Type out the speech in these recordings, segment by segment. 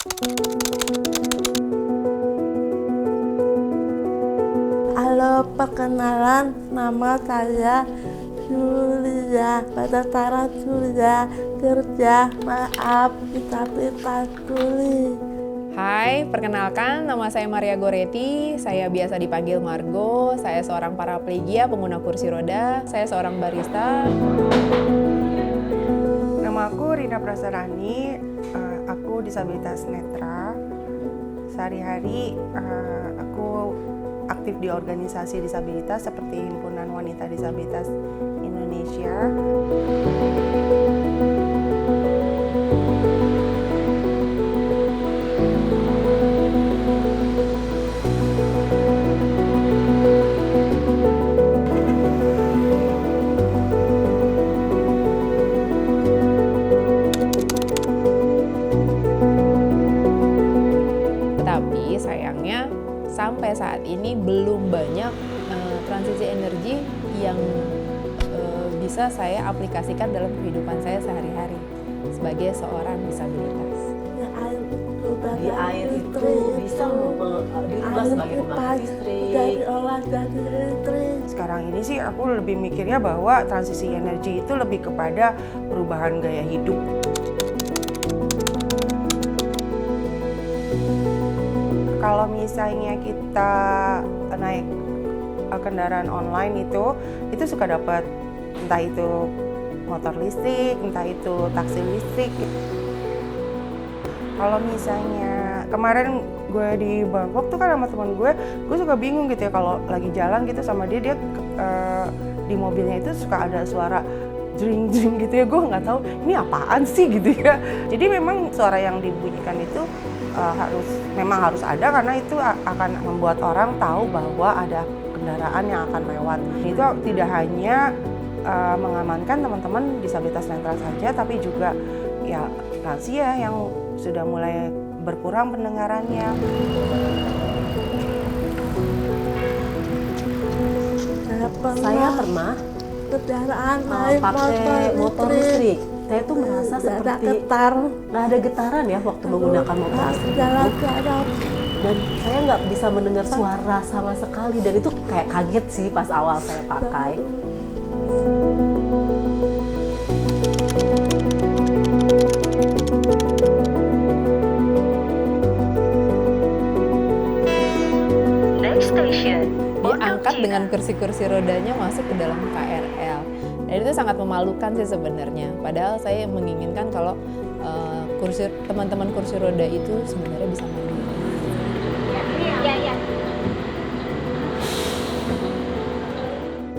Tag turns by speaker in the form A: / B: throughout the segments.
A: Halo, perkenalan, nama saya Julia. Pada cara Julia kerja, maaf tapi tak tuli.
B: Hai, perkenalkan nama saya Maria Goretti, saya biasa dipanggil Margo, saya seorang paraplegia pengguna kursi roda, saya seorang barista.
C: Nama aku Rina Prasarani, aku disabilitas netra. Sehari-hari aku aktif di organisasi disabilitas seperti Himpunan Wanita Disabilitas Indonesia.
B: Tetapi sayangnya sampai saat ini belum banyak transisi energi yang bisa saya aplikasikan dalam kehidupan saya sehari-hari sebagai seorang disabilitas.
D: Di air itu bisa dirubah sebagai pembangkit listrik.
A: Dari olah dari listrik.
C: Sekarang ini sih aku lebih mikirnya bahwa transisi energi itu lebih kepada perubahan gaya hidup. Kalau misalnya kita naik kendaraan online itu suka dapat entah itu motor listrik, entah itu taksi listrik. Kalau misalnya kemarin gue di Bangkok tuh kan sama teman gue suka bingung gitu ya kalau lagi jalan gitu sama dia di mobilnya itu suka ada suara jering-jering gitu ya, gue nggak tahu ini apaan sih gitu ya. Jadi memang suara yang dibunyikan itu memang harus ada karena itu akan membuat orang tahu bahwa ada kendaraan yang akan lewat. Itu tidak hanya mengamankan teman-teman disabilitas netra saja, tapi juga ya lansia yang sudah mulai berkurang pendengarannya.
D: Saya pernah
A: Kendaraan
D: pakai motor listrik. Saya tuh merasa seperti
A: getar.
D: nggak ada getaran ya waktu menggunakan motor listrik.
A: Jalan-jalan.
D: Dan saya nggak bisa mendengar suara sama sekali. Dan itu kayak kaget sih pas awal saya pakai.
B: Diangkat dengan kursi-kursi rodanya masuk ke dalam KRL. Dan itu sangat memalukan sih sebenarnya. Padahal saya menginginkan kalau teman-teman kursi roda itu sebenarnya bisa mandiri.
E: Iya.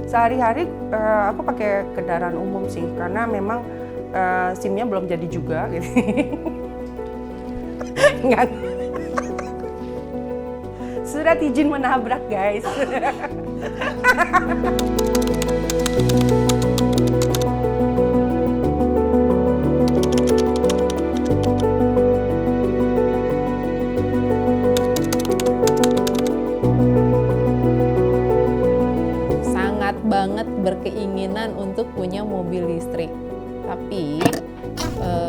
C: Sehari-hari aku pakai kendaraan umum sih karena memang SIM-nya belum jadi juga gitu. Nggak. Surat izin menabrak guys.
B: Sangat banget berkeinginan untuk punya mobil listrik. Tapi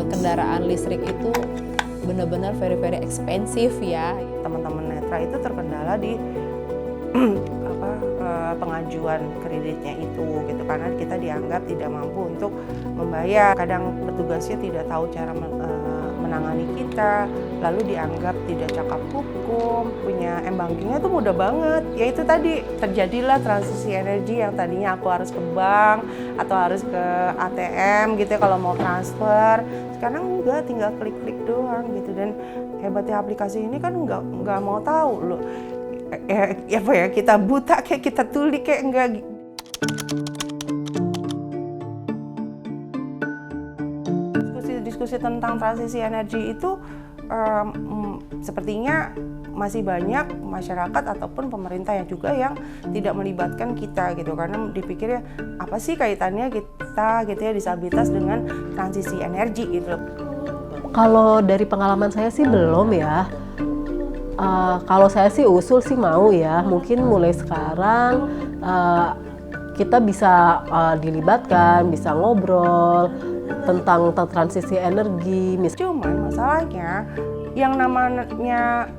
B: kendaraan listrik itu benar-benar very expensive ya.
C: Teman-teman netra itu terkendala di pengajuan kreditnya itu gitu karena kita dianggap tidak mampu untuk membayar. Kadang petugasnya tidak tahu cara menangani kita, lalu dianggap tidak cakap hukum. Punya m-bankingnya tuh mudah banget. Ya itu tadi terjadilah transisi energi yang tadinya aku harus ke bank atau harus ke ATM gitu ya kalau mau transfer. Sekarang enggak, tinggal klik-klik doang gitu. Dan hebatnya aplikasi ini kan nggak mau tahu loh. Kita buta kayak kita tuli kayak enggak. Diskusi tentang transisi energi itu sepertinya masih banyak masyarakat ataupun pemerintah yang juga yang tidak melibatkan kita gitu karena dipikirnya apa sih kaitannya kita gitu ya disabilitas dengan transisi energi gitu.
D: Kalau dari pengalaman saya sih belum ya. Kalau saya sih usul sih mau ya, mungkin mulai sekarang kita bisa dilibatkan, bisa ngobrol tentang transisi energi.
C: Cuman masalahnya yang namanya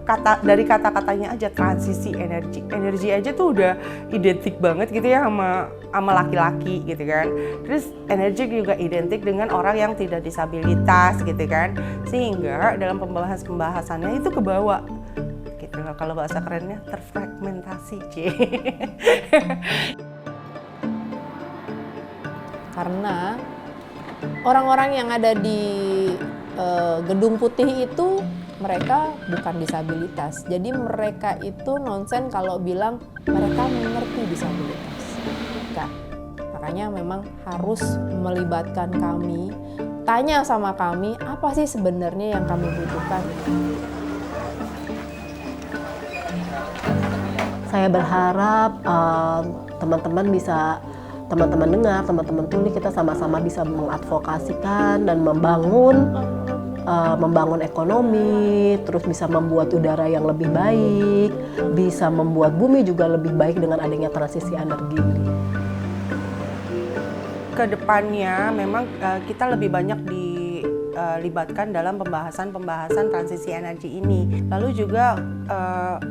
C: dari kata-katanya aja transisi energi aja tuh udah identik banget gitu ya sama laki-laki gitu kan. Terus energi juga identik dengan orang yang tidak disabilitas gitu kan, sehingga dalam pembahasannya itu kebawa gitu loh, kalau bahasa kerennya terfragmentasi.
B: Karena orang-orang yang ada di gedung putih itu mereka bukan disabilitas. Jadi mereka itu nonsen kalau bilang mereka mengerti disabilitas. Enggak. Makanya memang harus melibatkan kami, tanya sama kami apa sih sebenarnya yang kami butuhkan.
D: Saya berharap teman-teman dengar, teman-teman tuli, kita sama-sama bisa mengadvokasikan dan membangun ekonomi, terus bisa membuat udara yang lebih baik, bisa membuat bumi juga lebih baik dengan adanya transisi energi ini.
C: Kedepannya memang kita lebih banyak dilibatkan dalam pembahasan transisi energi ini. Lalu juga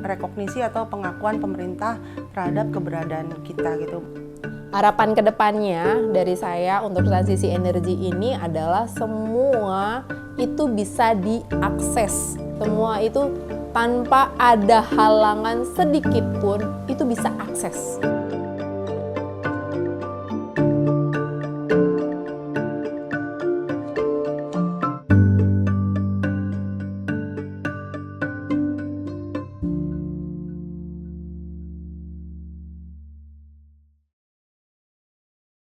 C: rekognisi atau pengakuan pemerintah terhadap keberadaan kita gitu.
B: Harapan kedepannya dari saya untuk transisi energi ini adalah semua itu bisa diakses. Semua itu tanpa ada halangan sedikit pun itu bisa akses.